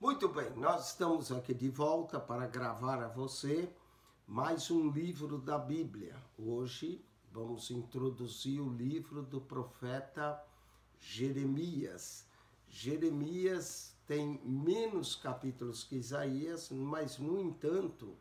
Muito bem, nós estamos aqui de volta para gravar a você mais um livro da Bíblia. Hoje vamos introduzir o livro do profeta Jeremias. Jeremias tem menos capítulos que Isaías, mas no entanto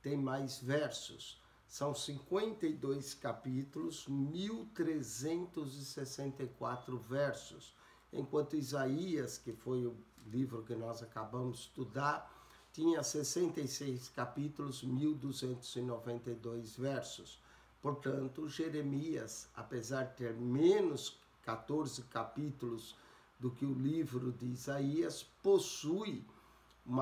tem mais versos. São 52 capítulos, 1364 versos. Enquanto Isaías, que foi o livro que nós acabamos de estudar, tinha 66 capítulos, 1292 versos. Portanto, Jeremias, apesar de ter menos 14 capítulos do que o livro de Isaías, possui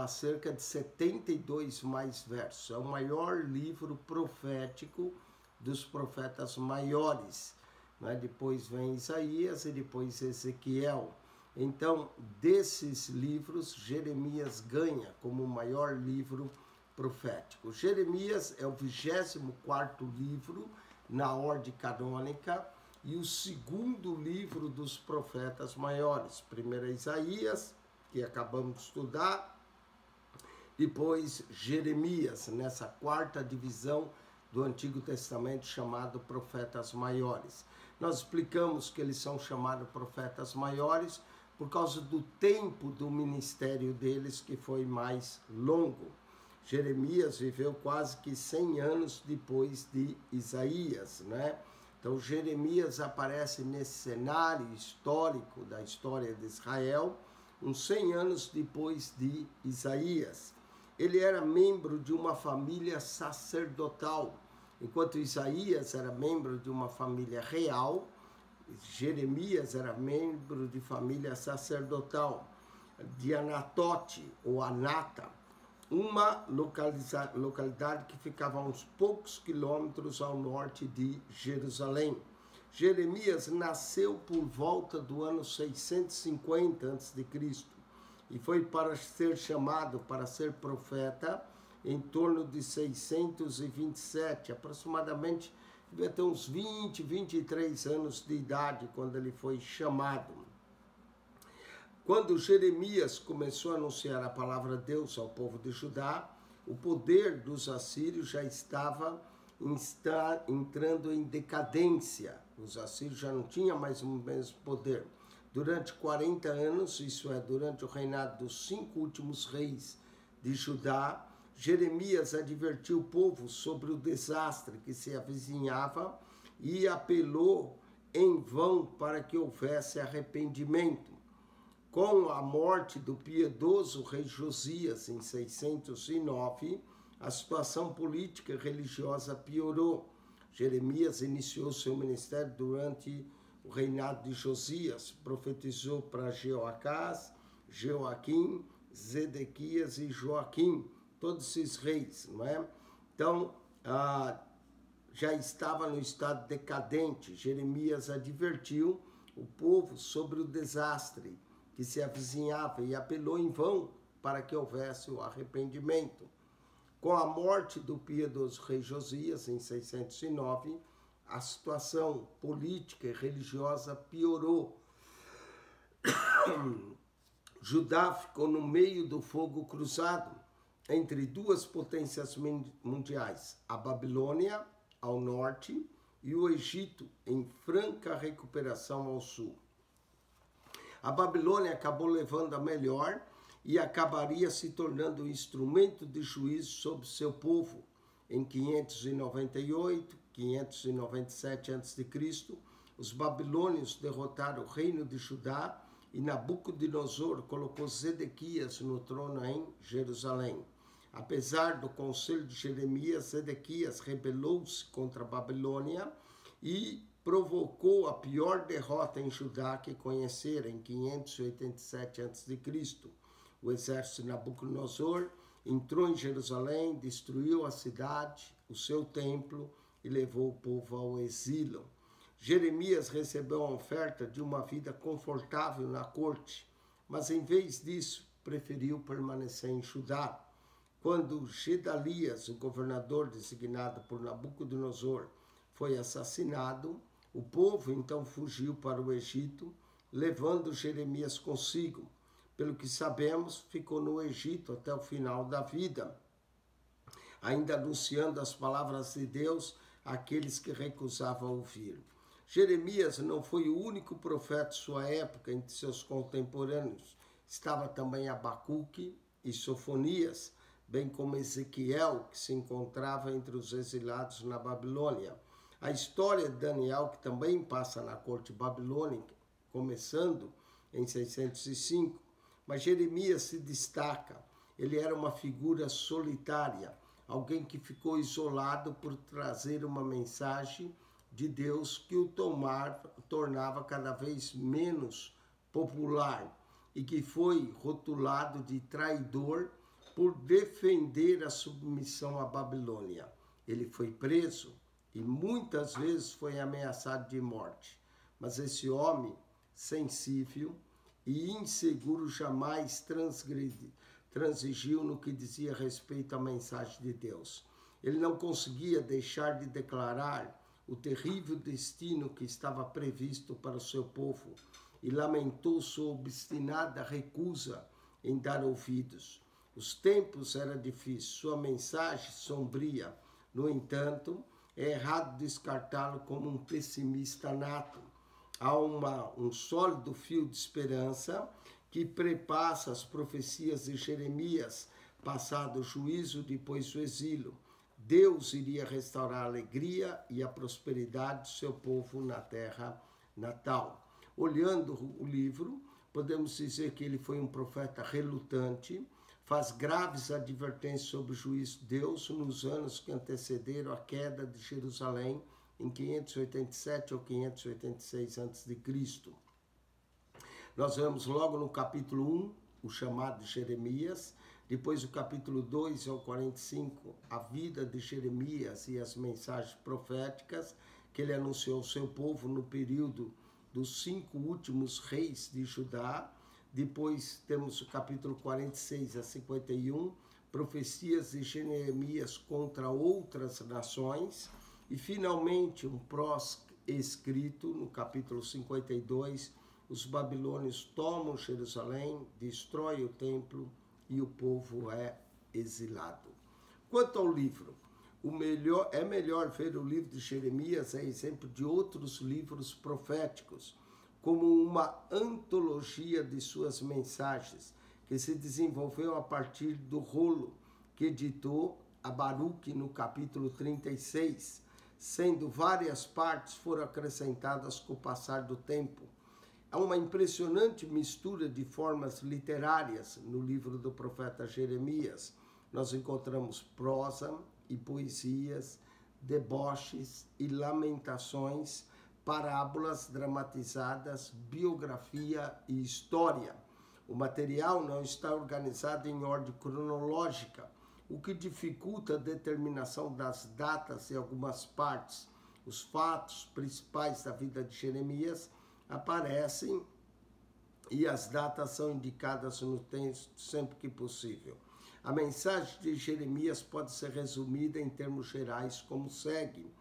cerca de 72 mais versos. É o maior livro profético dos profetas maiores. Depois vem Isaías e depois Ezequiel. Então, desses livros, Jeremias ganha como o maior livro profético. Jeremias é o 24º livro na ordem canônica e o segundo livro dos profetas maiores. Primeiro é Isaías, que acabamos de estudar, depois Jeremias, nessa quarta divisão do Antigo Testamento, chamado profetas maiores. Nós explicamos que eles são chamados profetas maiores por causa do tempo do ministério deles, que foi mais longo. Jeremias viveu quase que 100 anos depois de Isaías, né? Então Jeremias aparece nesse cenário histórico da história de Israel, uns 100 anos depois de Isaías. Ele era membro de uma família sacerdotal. Enquanto Isaías era membro de uma família real, Jeremias era membro de família sacerdotal, de Anatote, ou Anata, uma localidade que ficava a uns poucos quilômetros ao norte de Jerusalém. Jeremias nasceu por volta do ano 650 a.C. e foi para ser chamado para ser profeta em torno de 627, aproximadamente, devia ter uns 23 anos de idade quando ele foi chamado. Quando Jeremias começou a anunciar a palavra de Deus ao povo de Judá, o poder dos assírios já estava entrando em decadência. Os assírios já não tinham mais o mesmo poder. Durante 40 anos, isso é, durante o reinado dos 5 últimos reis de Judá, Jeremias advertiu o povo sobre o desastre que se avizinhava e apelou em vão para que houvesse arrependimento. Com a morte do piedoso rei Josias em 609, a situação política e religiosa piorou. Jeremias iniciou seu ministério durante o reinado de Josias, profetizou para Jeoacás, Joaquim, Zedequias e Joaquim, todos esses reis, não é? Então, já estava no estado decadente. Jeremias advertiu o povo sobre o desastre que se avizinhava e apelou em vão para que houvesse o arrependimento. Com a morte do piedoso rei Josias em 609, a situação política e religiosa piorou. Judá ficou no meio do fogo cruzado entre duas potências mundiais, a Babilônia ao norte e o Egito em franca recuperação ao sul. A Babilônia acabou levando a melhor e acabaria se tornando um instrumento de juízo sobre seu povo. Em 598, 597 a.C., os babilônios derrotaram o reino de Judá e Nabucodonosor colocou Zedequias no trono em Jerusalém. Apesar do conselho de Jeremias, Zedequias rebelou-se contra a Babilônia e provocou a pior derrota em Judá que conhecera em 587 a.C. O exército de Nabucodonosor entrou em Jerusalém, destruiu a cidade, o seu templo e levou o povo ao exílio. Jeremias recebeu a oferta de uma vida confortável na corte, mas em vez disso preferiu permanecer em Judá. Quando Gedalias, o governador designado por Nabucodonosor, foi assassinado, o povo então fugiu para o Egito, levando Jeremias consigo. pelo que sabemos, ficou no Egito até o final da vida, ainda anunciando as palavras de Deus àqueles que recusavam ouvir. Jeremias não foi o único profeta de sua época entre seus contemporâneos. Estava também Abacuque e Sofonias, bem como Ezequiel, que se encontrava entre os exilados na Babilônia. A história de Daniel, que também passa na corte babilônica, começando em 605, mas Jeremias se destaca. Ele era uma figura solitária, alguém que ficou isolado por trazer uma mensagem de Deus que o tornava cada vez menos popular e que foi rotulado de traidor por defender a submissão à Babilônia. Ele foi preso e muitas vezes foi ameaçado de morte. Mas esse homem sensível e inseguro jamais transigiu no que dizia respeito à mensagem de Deus. Ele não conseguia deixar de declarar o terrível destino que estava previsto para o seu povo e lamentou sua obstinada recusa em dar ouvidos. Os tempos eram difíceis, sua mensagem sombria. No entanto, é errado descartá-lo como um pessimista nato. Há um sólido fio de esperança que prepassa as profecias de Jeremias, passado o juízo, depois o exílio. Deus iria restaurar a alegria e a prosperidade do seu povo na terra natal. Olhando o livro, podemos dizer que ele foi um profeta relutante, faz graves advertências sobre o juízo de Deus nos anos que antecederam a queda de Jerusalém, em 587 ou 586 a.C. Nós vemos logo no capítulo 1, o chamado de Jeremias, depois do capítulo 2 ao 45, a vida de Jeremias e as mensagens proféticas que ele anunciou ao seu povo no período dos 5 últimos reis de Judá. Depois temos o capítulo 46 a 51, profecias de Jeremias contra outras nações. E finalmente um prós-escrito no capítulo 52, os babilônios tomam Jerusalém, destroem o templo e o povo é exilado. Quanto ao livro, é melhor ver o livro de Jeremias a exemplo de outros livros proféticos, como uma antologia de suas mensagens, que se desenvolveu a partir do rolo que editou a Baruque no capítulo 36, sendo várias partes foram acrescentadas com o passar do tempo. Há uma impressionante mistura de formas literárias no livro do profeta Jeremias. Nós encontramos prosa e poesias, deboches e lamentações, parábolas dramatizadas, biografia e história. O material não está organizado em ordem cronológica, o que dificulta a determinação das datas em algumas partes. Os fatos principais da vida de Jeremias aparecem e as datas são indicadas no texto sempre que possível. A mensagem de Jeremias pode ser resumida em termos gerais como segue.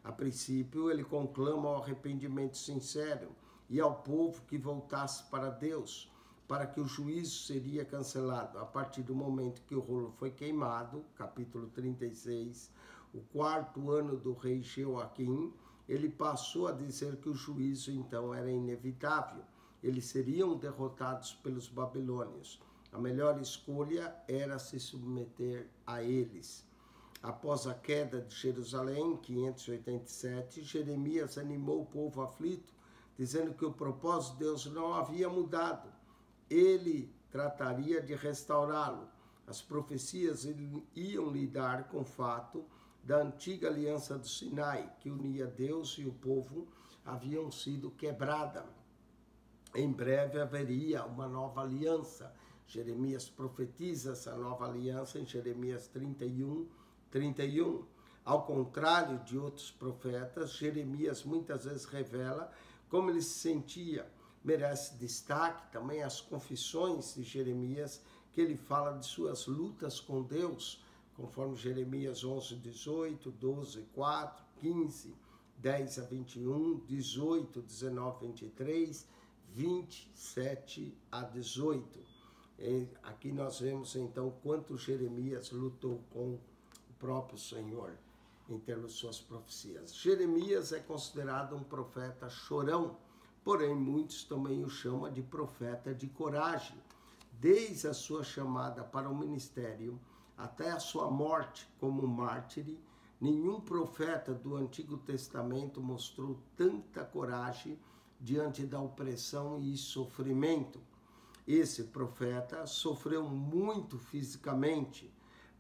A princípio, ele conclama o arrependimento sincero e ao povo que voltasse para Deus, para que o juízo seria cancelado. A partir do momento que o rolo foi queimado, capítulo 36, o 4º ano do rei Jeoaquim, ele passou a dizer que o juízo então era inevitável. Eles seriam derrotados pelos babilônios. A melhor escolha era se submeter a eles. Após a queda de Jerusalém, em 587, Jeremias animou o povo aflito, dizendo que o propósito de Deus não havia mudado. Ele trataria de restaurá-lo. As profecias iam lidar com o fato da antiga aliança do Sinai, que unia Deus e o povo, haviam sido quebrada. Em breve haveria uma nova aliança. Jeremias profetiza essa nova aliança em Jeremias 31. Ao contrário de outros profetas, Jeremias muitas vezes revela como ele se sentia. Merece destaque também as confissões de Jeremias, que ele fala de suas lutas com Deus, conforme Jeremias 11:18, 12:4, 15, 10-21, 18, 19, 23, 27-18. Aqui nós vemos então quanto Jeremias lutou com o próprio Senhor em termos de suas profecias. Jeremias é considerado um profeta chorão, porém muitos também o chamam de profeta de coragem. Desde a sua chamada para o ministério até a sua morte como mártir, nenhum profeta do Antigo Testamento mostrou tanta coragem diante da opressão e sofrimento. Esse profeta sofreu muito fisicamente,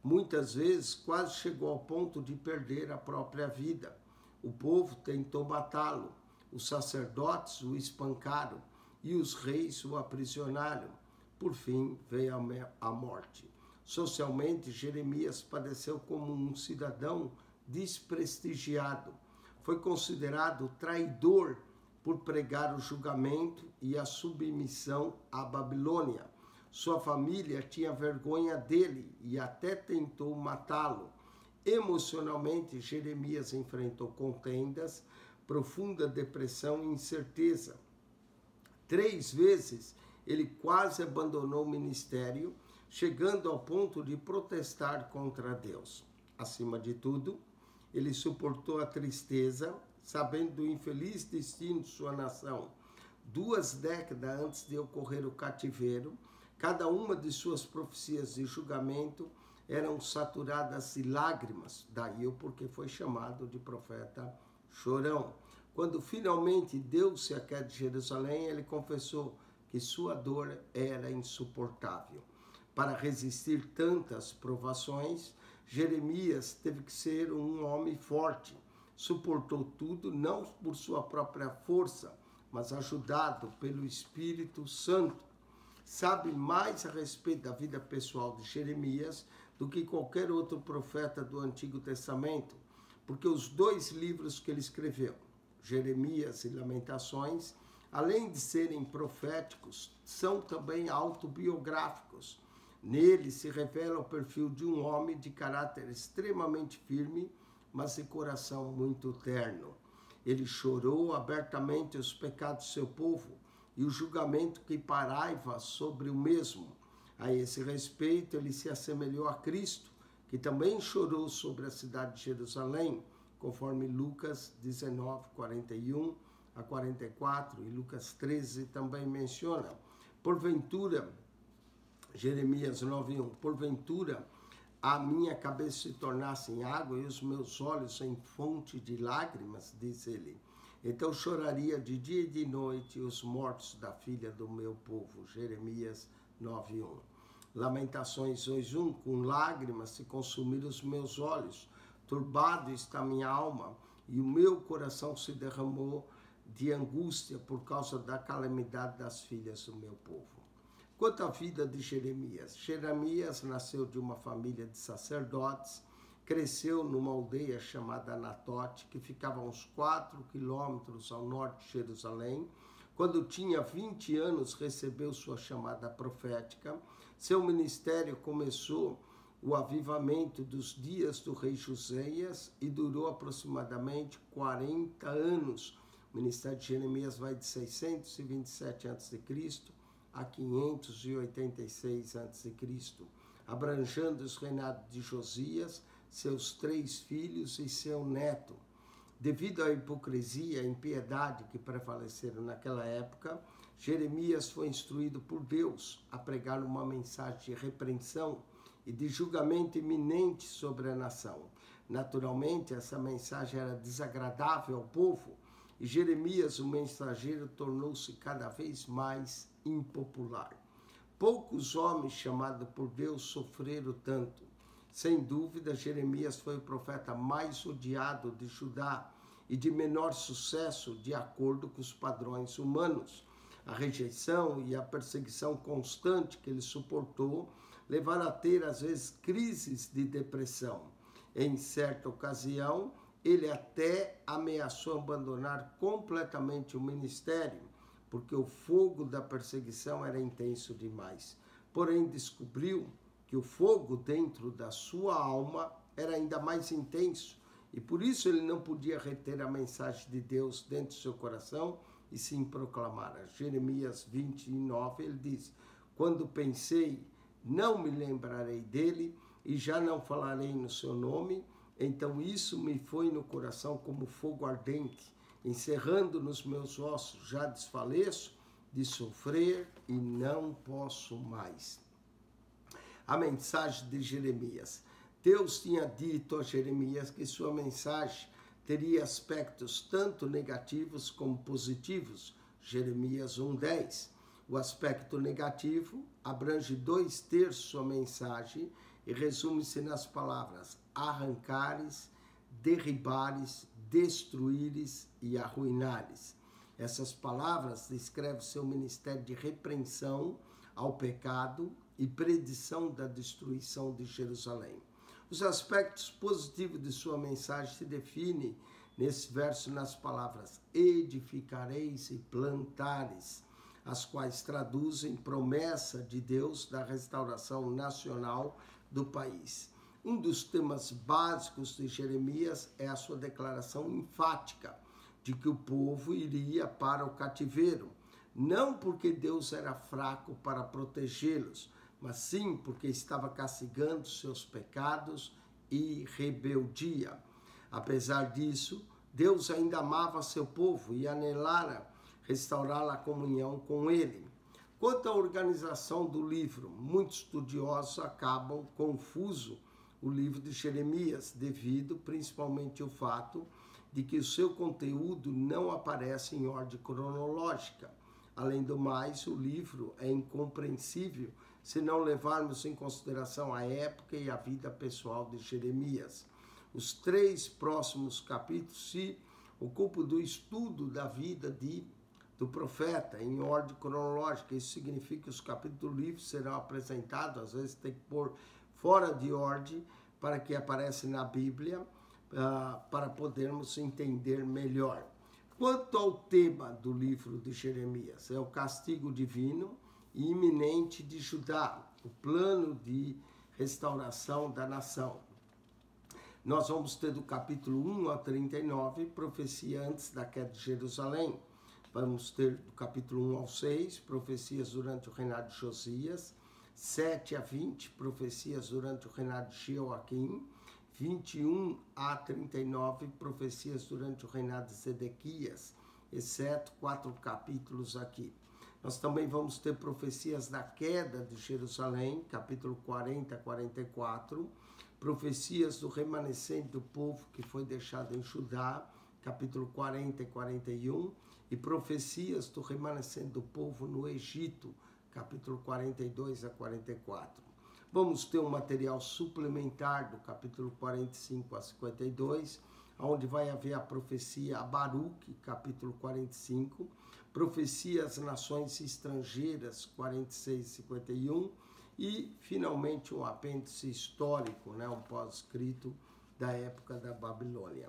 muitas vezes quase chegou ao ponto de perder a própria vida. O povo tentou matá-lo, os sacerdotes o espancaram e os reis o aprisionaram. Por fim, veio a morte. Socialmente, Jeremias padeceu como um cidadão desprestigiado. Foi considerado traidor por pregar o julgamento e a submissão à Babilônia. Sua família tinha vergonha dele e até tentou matá-lo. Emocionalmente, Jeremias enfrentou contendas, profunda depressão e incerteza. 3 vezes ele quase abandonou o ministério, chegando ao ponto de protestar contra Deus. Acima de tudo, ele suportou a tristeza, sabendo do infeliz destino de sua nação. 2 décadas antes de ocorrer o cativeiro, cada uma de suas profecias de julgamento eram saturadas de lágrimas, daí o porquê foi chamado de profeta chorão. Quando finalmente deu-se a queda de Jerusalém, ele confessou que sua dor era insuportável. Para resistir tantas provações, Jeremias teve que ser um homem forte. Suportou tudo não por sua própria força, mas ajudado pelo Espírito Santo. Sabe mais a respeito da vida pessoal de Jeremias do que qualquer outro profeta do Antigo Testamento, porque os 2 livros que ele escreveu, Jeremias e Lamentações, além de serem proféticos, são também autobiográficos. Nele se revela o perfil de um homem de caráter extremamente firme, mas de coração muito terno. Ele chorou abertamente os pecados do seu povo e o julgamento que pairava sobre o mesmo. A esse respeito, ele se assemelhou a Cristo, que também chorou sobre a cidade de Jerusalém, conforme Lucas 19, 41 a 44, e Lucas 13 também menciona. Porventura, Jeremias 9:1, porventura a minha cabeça se tornasse em água e os meus olhos em fonte de lágrimas, diz ele. Então choraria de dia e de noite os mortos da filha do meu povo. Jeremias 9:1. Lamentações 2:1, com lágrimas se consumiram os meus olhos, turbado está minha alma, e o meu coração se derramou de angústia por causa da calamidade das filhas do meu povo. Quanto à vida de Jeremias, Jeremias nasceu de uma família de sacerdotes, cresceu numa aldeia chamada Anatote, que ficava a uns 4 quilômetros ao norte de Jerusalém. Quando tinha 20 anos, recebeu sua chamada profética. Seu ministério começou o avivamento dos dias do rei Josias e durou aproximadamente 40 anos. O ministério de Jeremias vai de 627 a.C. a 586 a.C., abrangendo os reinados de Josias, seus 3 filhos e seu neto. Devido à hipocrisia e impiedade que prevaleceram naquela época, Jeremias foi instruído por Deus a pregar uma mensagem de repreensão e de julgamento iminente sobre a nação. Naturalmente, essa mensagem era desagradável ao povo e Jeremias, o mensageiro, tornou-se cada vez mais impopular. Poucos homens chamados por Deus sofreram tanto. Sem dúvida, Jeremias foi o profeta mais odiado de Judá e de menor sucesso de acordo com os padrões humanos. A rejeição e a perseguição constante que ele suportou levaram a ter, às vezes, crises de depressão. Em certa ocasião, ele até ameaçou abandonar completamente o ministério, porque o fogo da perseguição era intenso demais. Porém, descobriu que o fogo dentro da sua alma era ainda mais intenso, e por isso ele não podia reter a mensagem de Deus dentro do seu coração e sim proclamar. Jeremias 29, ele diz: quando pensei, não me lembrarei dele e já não falarei no seu nome, então isso me foi no coração como fogo ardente, encerrando nos meus ossos, já desfaleço de sofrer e não posso mais. A mensagem de Jeremias. Deus tinha dito a Jeremias que sua mensagem teria aspectos tanto negativos como positivos. Jeremias 1:10. O aspecto negativo abrange 2/3 sua mensagem e resume-se nas palavras arrancares, derribares, destruíres e arruinares. Essas palavras descrevem seu ministério de repreensão ao pecado e predição da destruição de Jerusalém. Os aspectos positivos de sua mensagem se definem nesse verso nas palavras edificareis e plantares, as quais traduzem promessa de Deus da restauração nacional do país. Um dos temas básicos de Jeremias é a sua declaração enfática de que o povo iria para o cativeiro, não porque Deus era fraco para protegê-los, mas sim porque estava castigando seus pecados e rebeldia. Apesar disso, Deus ainda amava seu povo e anelara restaurar a comunhão com ele. Quanto à organização do livro, muitos estudiosos acabam confuso o livro de Jeremias, devido principalmente ao fato de que o seu conteúdo não aparece em ordem cronológica. Além do mais, o livro é incompreensível se não levarmos em consideração a época e a vida pessoal de Jeremias. Os 3 próximos capítulos se ocupam do estudo da vida do profeta em ordem cronológica. Isso significa que os capítulos do livro serão apresentados, às vezes tem que pôr fora de ordem para que apareça na Bíblia, para podermos entender melhor. Quanto ao tema do livro de Jeremias, é o castigo divino e iminente de Judá, o plano de restauração da nação. Nós vamos ter do capítulo 1 a 39, profecia antes da queda de Jerusalém. Vamos ter do capítulo 1 ao 6, profecias durante o reinado de Josias, 7 a 20, profecias durante o reinado de Jeoaquim, 21 a 39, profecias durante o reinado de Zedequias, exceto 4 capítulos aqui. Nós também vamos ter profecias da queda de Jerusalém, capítulo 40 a 44, profecias do remanescente do povo que foi deixado em Judá, capítulo 40 e 41, e profecias do remanescente do povo no Egito, capítulo 42 a 44. Vamos ter um material suplementar do capítulo 45 a 52, onde vai haver a profecia a Baruque, capítulo 45, profecia às nações estrangeiras, 46 e 51, e, finalmente, um apêndice histórico, um pós-escrito da época da Babilônia.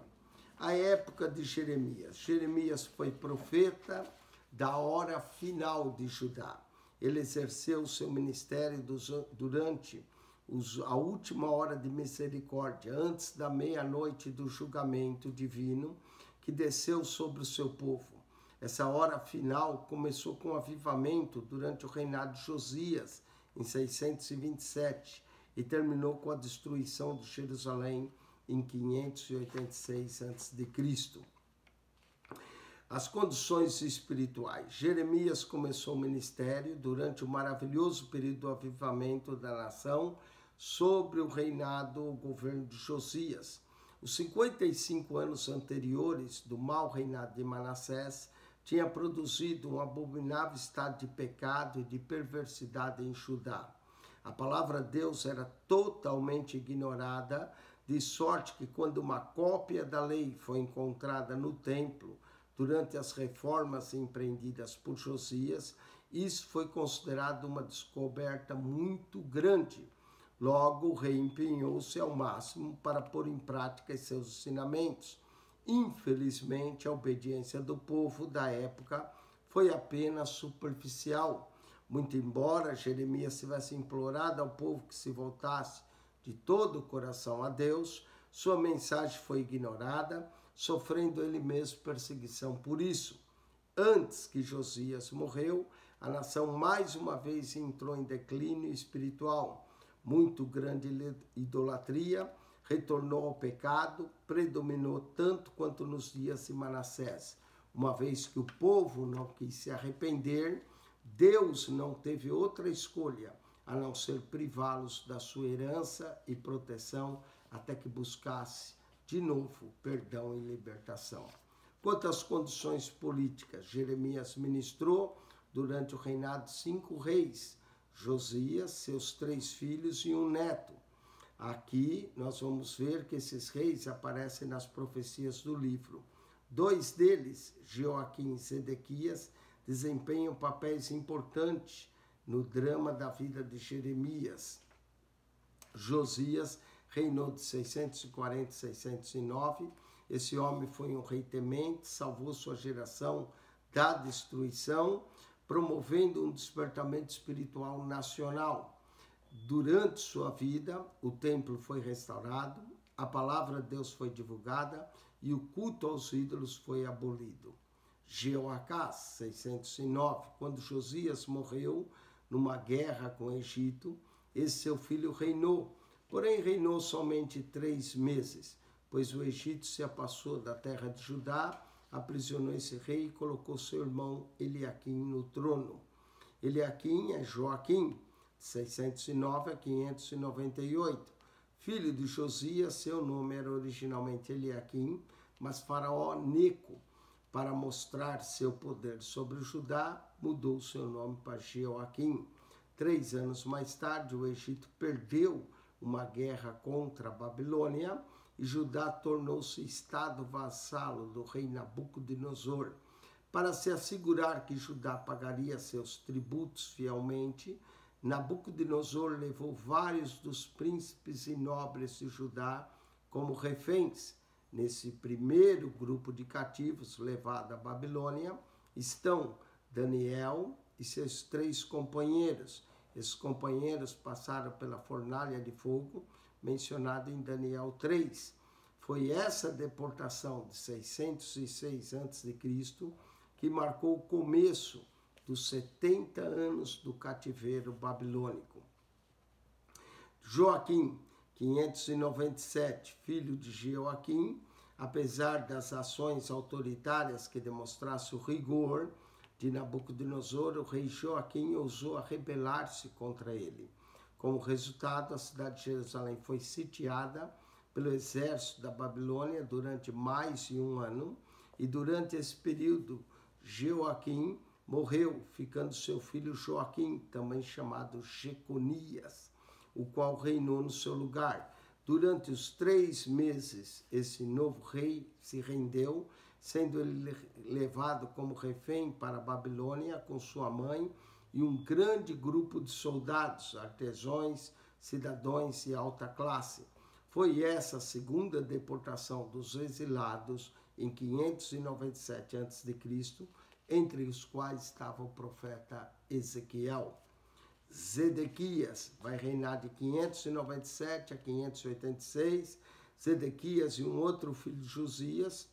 A época de Jeremias. Jeremias foi profeta da hora final de Judá. Ele exerceu seu ministério durante a última hora de misericórdia, antes da meia-noite do julgamento divino que desceu sobre o seu povo. Essa hora final começou com avivamento durante o reinado de Josias, em 627, e terminou com a destruição de Jerusalém em 586 a.C. As condições espirituais. Jeremias começou o ministério durante o maravilhoso período do avivamento da nação sobre o o governo de Josias. Os 55 anos anteriores do mau reinado de Manassés tinha produzido um abominável estado de pecado e de perversidade em Judá. A palavra de Deus era totalmente ignorada, de sorte que quando uma cópia da lei foi encontrada no templo, durante as reformas empreendidas por Josias, isso foi considerado uma descoberta muito grande. Logo, o rei empenhou-se ao máximo para pôr em prática seus ensinamentos. Infelizmente, a obediência do povo da época foi apenas superficial. Muito embora Jeremias tivesse implorado ao povo que se voltasse de todo o coração a Deus, sua mensagem foi ignorada, sofrendo ele mesmo perseguição por isso. Antes que Josias morreu, a nação mais uma vez entrou em declínio espiritual. Muito grande idolatria, retornou ao pecado, predominou tanto quanto nos dias de Manassés. Uma vez que o povo não quis se arrepender, Deus não teve outra escolha a não ser privá-los da sua herança e proteção até que buscasse de novo perdão e libertação. Quanto às condições políticas, Jeremias ministrou durante o reinado de 5 reis, Josias, seus 3 filhos e um neto. Aqui nós vamos ver que esses reis aparecem nas profecias do livro. 2 deles, Joaquim e Zedequias, desempenham papéis importantes no drama da vida de Jeremias. Josias reinou de 640 a 609. Esse homem foi um rei temente, salvou sua geração da destruição, promovendo um despertamento espiritual nacional. Durante sua vida, o templo foi restaurado, a palavra de Deus foi divulgada e o culto aos ídolos foi abolido. Jeoacás, 609, quando Josias morreu numa guerra com o Egito, esse seu filho reinou, porém reinou somente 3 meses, pois o Egito se afastou da terra de Judá, aprisionou esse rei e colocou seu irmão Eliaquim no trono. Eliaquim é Joaquim, 609 a 598. Filho de Josias, seu nome era originalmente Eliaquim, mas faraó Neco, para mostrar seu poder sobre Judá, mudou seu nome para Jeoaquim. 3 anos mais tarde, o Egito perdeu uma guerra contra a Babilônia e Judá tornou-se estado vassalo do rei Nabucodonosor. Para se assegurar que Judá pagaria seus tributos fielmente, Nabucodonosor levou vários dos príncipes e nobres de Judá como reféns. Nesse primeiro grupo de cativos levado à Babilônia estão Daniel e seus 3 companheiros. Esses companheiros passaram pela fornalha de fogo, mencionado em Daniel 3. Foi essa deportação de 606 a.C. que marcou o começo dos 70 anos do cativeiro babilônico. Joaquim, 597, filho de Jeoaquim, apesar das ações autoritárias que demonstrassem o rigor de Nabucodonosor, o rei Joaquim ousou a rebelar-se contra ele. Como resultado, a cidade de Jerusalém foi sitiada pelo exército da Babilônia durante mais de 1 ano, e durante esse período, Jeoaquim morreu, ficando seu filho Joaquim, também chamado Jeconias, o qual reinou no seu lugar. Durante os 3 meses, esse novo rei se rendeu, sendo ele levado como refém para a Babilônia com sua mãe e um grande grupo de soldados, artesãos, cidadãos e alta classe. Foi essa a segunda deportação dos exilados em 597 a.C., entre os quais estava o profeta Ezequiel. Zedequias vai reinar de 597 a 586. Zedequias e um outro filho de Josias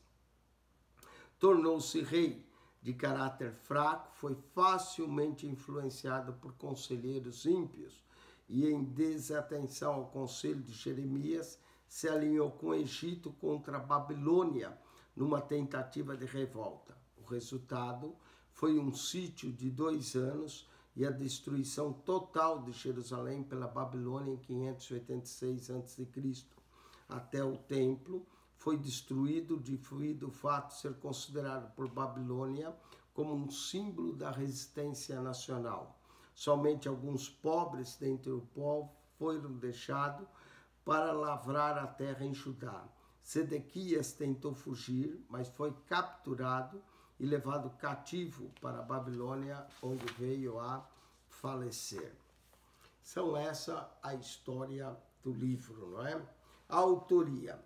tornou-se rei. De caráter fraco, foi facilmente influenciado por conselheiros ímpios e, em desatenção ao conselho de Jeremias, se alinhou com o Egito contra a Babilônia numa tentativa de revolta. O resultado foi um sítio de 2 anos e a destruição total de Jerusalém pela Babilônia em 586 a.C. Até o templo foi destruído devido ao fato de ser considerado por Babilônia como um símbolo da resistência nacional. Somente alguns pobres dentre o povo foram deixados para lavrar a terra em Judá. Zedequias tentou fugir, mas foi capturado e levado cativo para a Babilônia, onde veio a falecer. São essa a história do livro, não é? A autoria.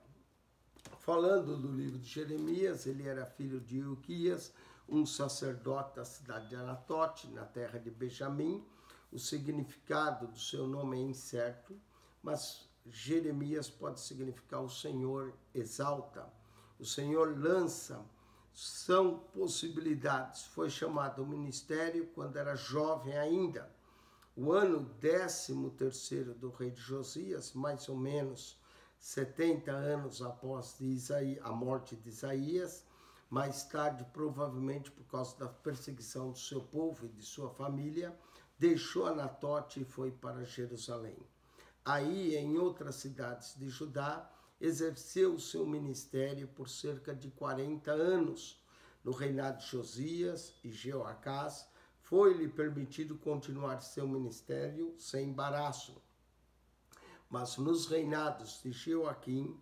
Falando do livro de Jeremias, ele era filho de Ilquias, um sacerdote da cidade de Anatote, na terra de Benjamim. O significado do seu nome é incerto, mas Jeremias pode significar o Senhor exalta. O Senhor lança São possibilidades. Foi chamado ao ministério quando era jovem ainda. O ano 13º do rei de Josias, mais ou menos 70 anos após a morte de Isaías, mais tarde, provavelmente por causa da perseguição do seu povo e de sua família, deixou Anatote e foi para Jerusalém. Aí, em outras cidades de Judá, exerceu o seu ministério por cerca de 40 anos. No reinado de Josias e Jeoacás, foi-lhe permitido continuar seu ministério sem embaraço. Mas nos reinados de Joaquim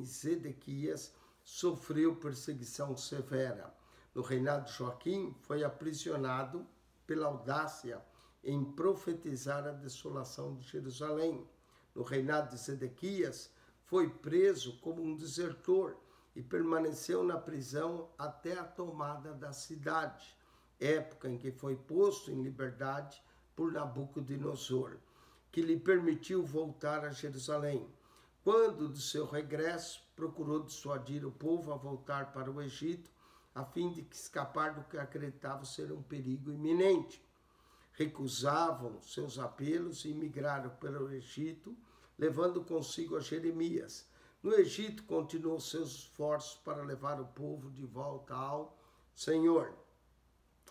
e Zedequias, sofreu perseguição severa. No reinado de Joaquim, foi aprisionado pela audácia em profetizar a desolação de Jerusalém. No reinado de Zedequias, foi preso como um desertor e permaneceu na prisão até a tomada da cidade, época em que foi posto em liberdade por Nabucodonosor, que lhe permitiu voltar a Jerusalém. Quando do seu regresso, procurou dissuadir o povo a voltar para o Egito, a fim de escapar do que acreditava ser um perigo iminente. Recusavam seus apelos e migraram para o Egito, levando consigo a Jeremias. No Egito, continuou seus esforços para levar o povo de volta ao Senhor.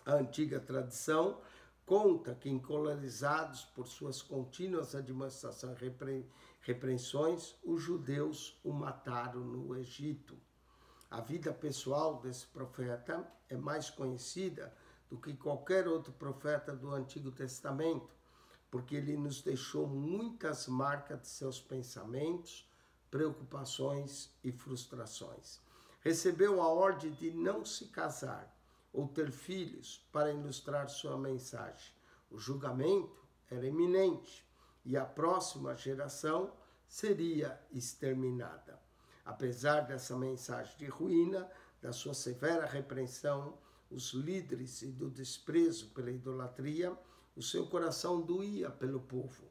A antiga tradição conta que, encolerizados por suas contínuas admoestações e repreensões, os judeus o mataram no Egito. A vida pessoal desse profeta é mais conhecida do que qualquer outro profeta do Antigo Testamento, porque ele nos deixou muitas marcas de seus pensamentos, preocupações e frustrações. Recebeu a ordem de não se casar ou ter filhos para ilustrar sua mensagem. O julgamento era iminente e a próxima geração seria exterminada. Apesar dessa mensagem de ruína, da sua severa repreensão, os líderes e do desprezo pela idolatria, o seu coração doía pelo povo,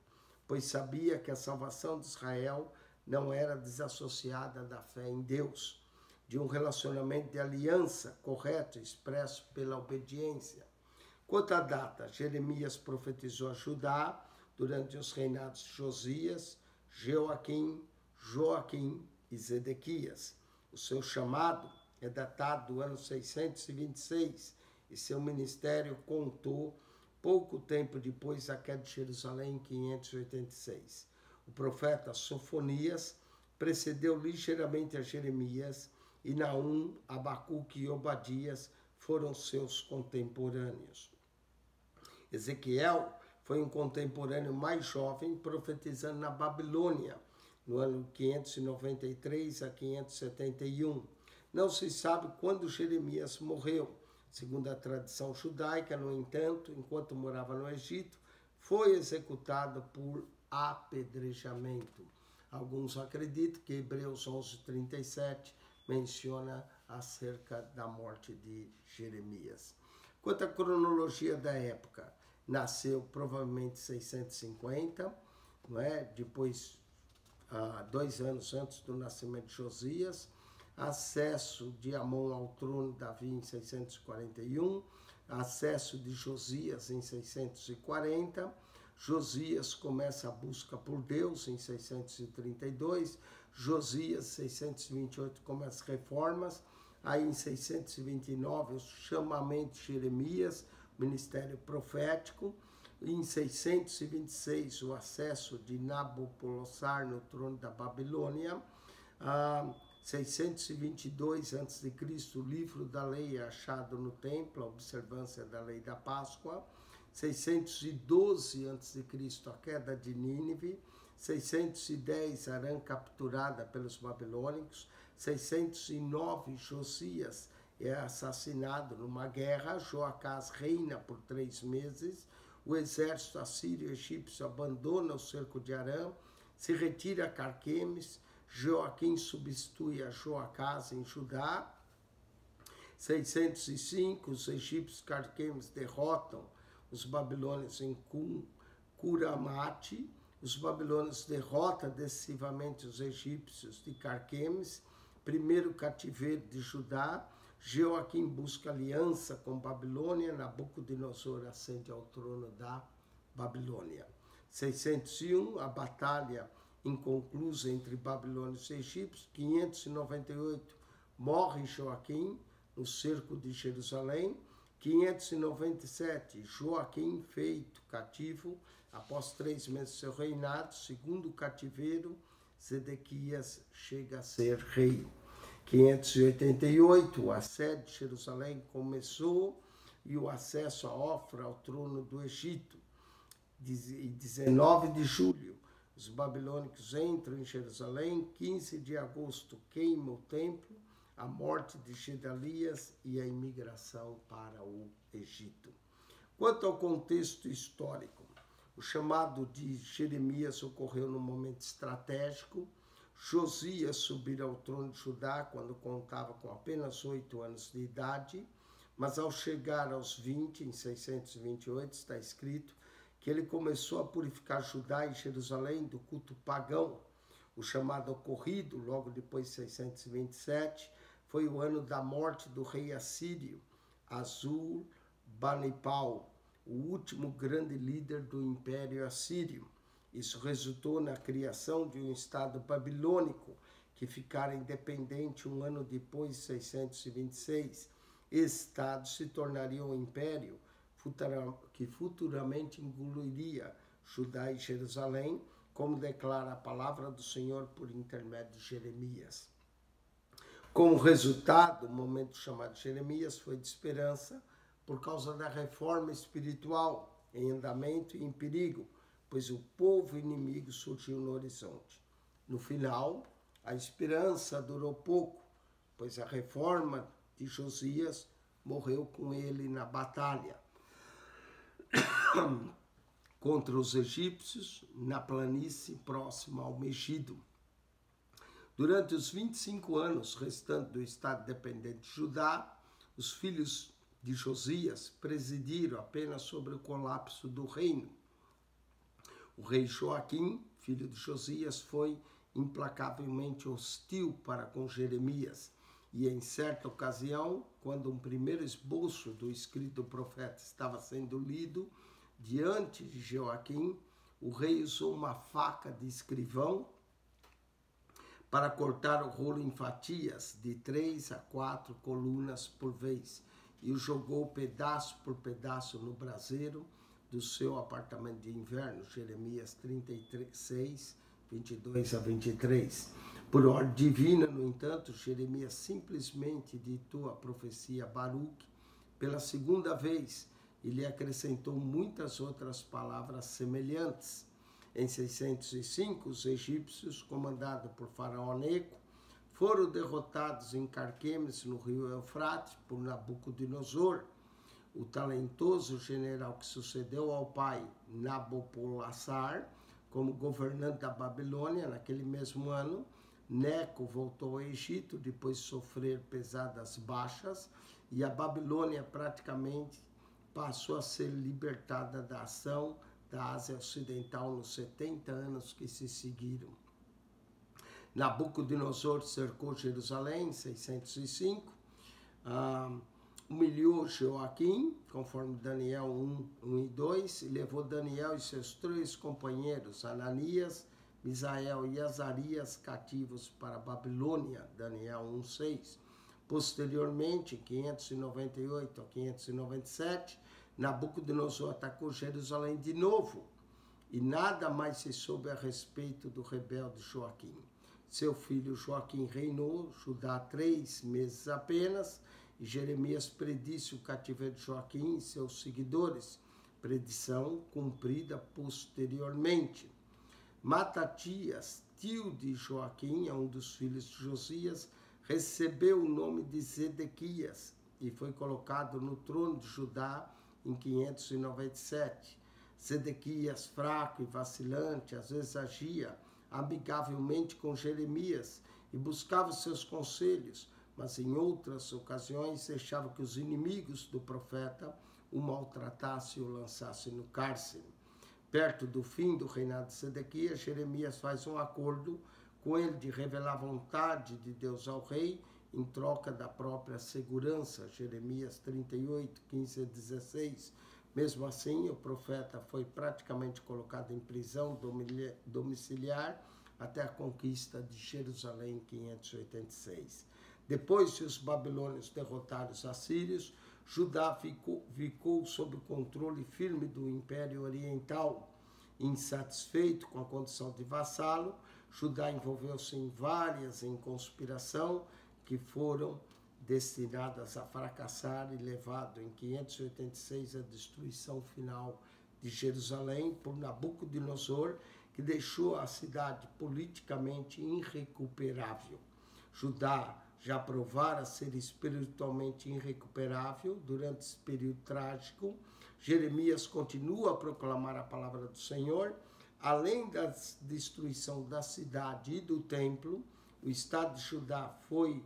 pois sabia que a salvação de Israel não era desassociada da fé em Deus, de um relacionamento de aliança correto expresso pela obediência. Quanto à data, Jeremias profetizou a Judá durante os reinados de Josias, Joaquim e Zedequias. O seu chamado é datado do ano 626 e seu ministério contou pouco tempo depois da queda de Jerusalém, em 586. O profeta Sofonias precedeu ligeiramente a Jeremias e Naum, Abacuque e Obadias foram seus contemporâneos. Ezequiel foi um contemporâneo mais jovem, profetizando na Babilônia, no ano 593 a 571. Não se sabe quando Jeremias morreu. Segundo a tradição judaica, no entanto, enquanto morava no Egito, foi executado por apedrejamento. Alguns acreditam que Hebreus 11:37 menciona acerca da morte de Jeremias. Quanto à cronologia da época, nasceu provavelmente 650, não é? Depois, 2 anos antes do nascimento de Josias, acesso de Amon ao trono de Davi em 641, acesso de Josias em 640, Josias começa a busca por Deus em 632, Josias 628 começa as reformas, aí em 629 o chamamento de Jeremias, ministério profético, em 626 o acesso de Nabopolassar no trono da Babilônia, 622 a.C., o livro da lei é achado no templo, a observância da lei da Páscoa, 612 a.C., a queda de Nínive, 610 Arã capturada pelos babilônicos, 609 Josias é assassinado numa guerra, Joacás reina por 3 meses, o exército assírio-egípcio abandona o cerco de Arã, se retira a Carquemes, Joaquim substitui a Joacás em Judá. 605, os egípcios Carquemes derrotam os babilônios em Curamate. Os babilônios derrotam decisivamente os egípcios de Carquemes, primeiro cativeiro de Judá. Joaquim busca aliança com Babilônia, Nabucodonosor ascende ao trono da Babilônia. 601, a batalha inconclusa entre babilônios e egípcios. 598, morre Joaquim no cerco de Jerusalém. 597, Joaquim feito cativo após 3 meses de seu reinado. Segundo o cativeiro, Zedequias chega a ser rei. 588, o assédio de Jerusalém começou e o acesso a Ofra ao trono do Egito. 19 de julho, os babilônicos entram em Jerusalém. 15 de agosto, queima o templo, a morte de Gedalias e a imigração para o Egito. Quanto ao contexto histórico, o chamado de Jeremias ocorreu num momento estratégico. Josias subiu ao trono de Judá quando contava com apenas 8 anos de idade, mas ao chegar aos 20, em 628, está escrito que ele começou a purificar Judá e Jerusalém do culto pagão. O chamado ocorrido, logo depois de 627, foi o ano da morte do rei assírio, Assur-banipal, o último grande líder do Império Assírio. Isso resultou na criação de um estado babilônico, que ficara independente um ano depois de 626. Esse estado se tornaria um império que futuramente engoliria Judá e Jerusalém, como declara a palavra do Senhor por intermédio de Jeremias. Como resultado, o momento chamado Jeremias foi de esperança por causa da reforma espiritual em andamento e em perigo, pois o povo inimigo surgiu no horizonte. No final, a esperança durou pouco, pois a reforma de Josias morreu com ele na batalha contra os egípcios na planície próxima ao Megido. Durante os 25 anos restantes do estado dependente de Judá, os filhos de Josias presidiram apenas sobre o colapso do reino. O rei Joaquim, filho de Josias, foi implacavelmente hostil para com Jeremias, e em certa ocasião, quando um primeiro esboço do escrito do profeta estava sendo lido diante de Joaquim, o rei usou uma faca de escrivão para cortar o rolo em fatias de 3 a 4 colunas por vez e o jogou pedaço por pedaço no braseiro do seu apartamento de inverno. Jeremias 36, 22 a 23. Por ordem divina, no entanto, Jeremias simplesmente ditou a profecia a Baruque pela segunda vez e lhe acrescentou muitas outras palavras semelhantes. Em 605, os egípcios, comandados por Faraó Neco, foram derrotados em Carquemes, no rio Eufrates, por Nabucodonosor. O talentoso general que sucedeu ao pai, Nabopolassar, como governante da Babilônia naquele mesmo ano, Neco voltou ao Egito depois de sofrer pesadas baixas e a Babilônia praticamente passou a ser libertada da ação da Ásia Ocidental nos 70 anos que se seguiram. Nabucodonosor cercou Jerusalém em 605, humilhou Joaquim, conforme Daniel 1 e 2, e levou Daniel e seus 3 companheiros, Ananias, Misael e Azarias, cativos para a Babilônia, Daniel 1:6. Posteriormente, em 598 a 597, Nabucodonosor atacou Jerusalém de novo, e nada mais se soube a respeito do rebelde Joaquim. Seu filho Joaquim reinou Judá 3 meses apenas, e Jeremias predisse o cativeiro de Joaquim e seus seguidores, predição cumprida posteriormente. Matatias, tio de Joaquim, um dos filhos de Josias, recebeu o nome de Zedequias e foi colocado no trono de Judá em 597. Zedequias, fraco e vacilante, às vezes agia amigavelmente com Jeremias e buscava seus conselhos, mas em outras ocasiões deixava que os inimigos do profeta o maltratassem e o lançassem no cárcere. Perto do fim do reinado de Zedequias, Jeremias faz um acordo com ele de revelar a vontade de Deus ao rei em troca da própria segurança, Jeremias 38, 15 a 16. Mesmo assim, o profeta foi praticamente colocado em prisão domiciliar até a conquista de Jerusalém em 586. Depois que os babilônios derrotaram os assírios, Judá ficou sob o controle firme do Império Oriental. Insatisfeito com a condição de vassalo, Judá envolveu-se em várias em conspiração que foram destinadas a fracassar e levado em 586 à destruição final de Jerusalém por Nabucodonosor, que deixou a cidade politicamente irrecuperável. Judá já provara ser espiritualmente irrecuperável durante esse período trágico. Jeremias continua a proclamar a palavra do Senhor. Além da destruição da cidade e do templo, o estado de Judá foi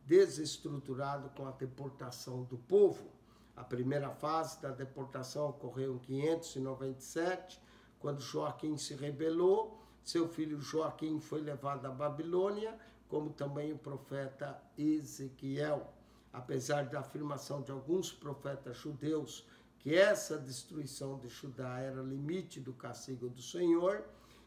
desestruturado com a deportação do povo. A primeira fase da deportação ocorreu em 597, quando Joaquim se rebelou. Seu filho Joaquim foi levado à Babilônia, como também o profeta Ezequiel. Apesar da afirmação de alguns profetas judeus que essa destruição de Judá era limite do castigo do Senhor,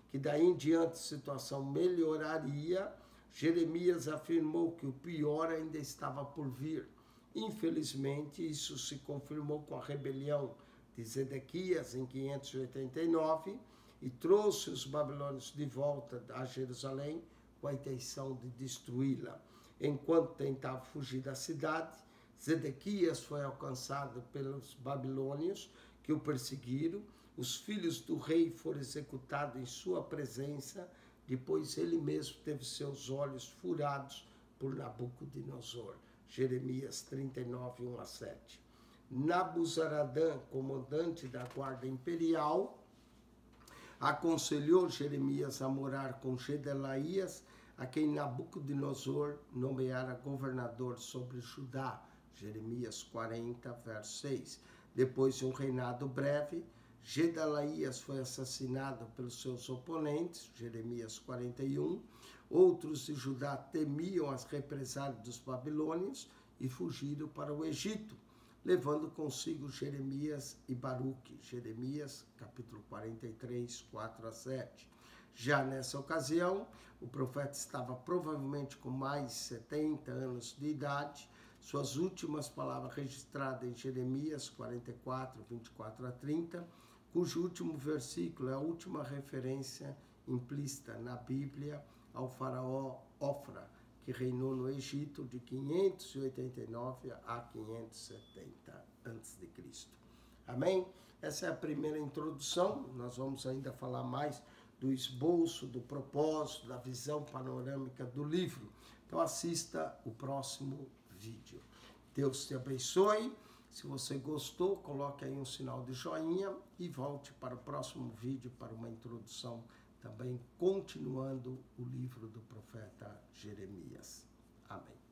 que daí em diante a situação melhoraria, Jeremias afirmou que o pior ainda estava por vir. Infelizmente, isso se confirmou com a rebelião de Zedequias em 589 e trouxe os babilônios de volta a Jerusalém com a intenção de destruí-la. Enquanto tentava fugir da cidade, Zedequias foi alcançado pelos babilônios que o perseguiram. Os filhos do rei foram executados em sua presença. Depois ele mesmo teve seus olhos furados por Nabucodonosor. Jeremias 39, 1 a 7. Nabuzaradã, comandante da guarda imperial, aconselhou Jeremias a morar com Gedelaías, a quem Nabucodonosor nomeara governador sobre Judá. Jeremias 40, verso 6. Depois de um reinado breve, Gedelaías foi assassinado pelos seus oponentes, Jeremias 41. Outros de Judá temiam as represálias dos babilônios e fugiram para o Egito, levando consigo Jeremias e Baruque, Jeremias capítulo 43, 4 a 7. Já nessa ocasião, o profeta estava provavelmente com mais de 70 anos de idade. Suas últimas palavras registradas em Jeremias 44, 24 a 30, cujo último versículo é a última referência implícita na Bíblia ao faraó Ofra, que reinou no Egito de 589 a 570 a.C. Amém? Essa é a primeira introdução. Nós vamos ainda falar mais do esboço, do propósito, da visão panorâmica do livro. Então assista o próximo vídeo. Deus te abençoe. Se você gostou, coloque aí um sinal de joinha e volte para o próximo vídeo para uma introdução também continuando o livro do profeta Jeremias. Amém.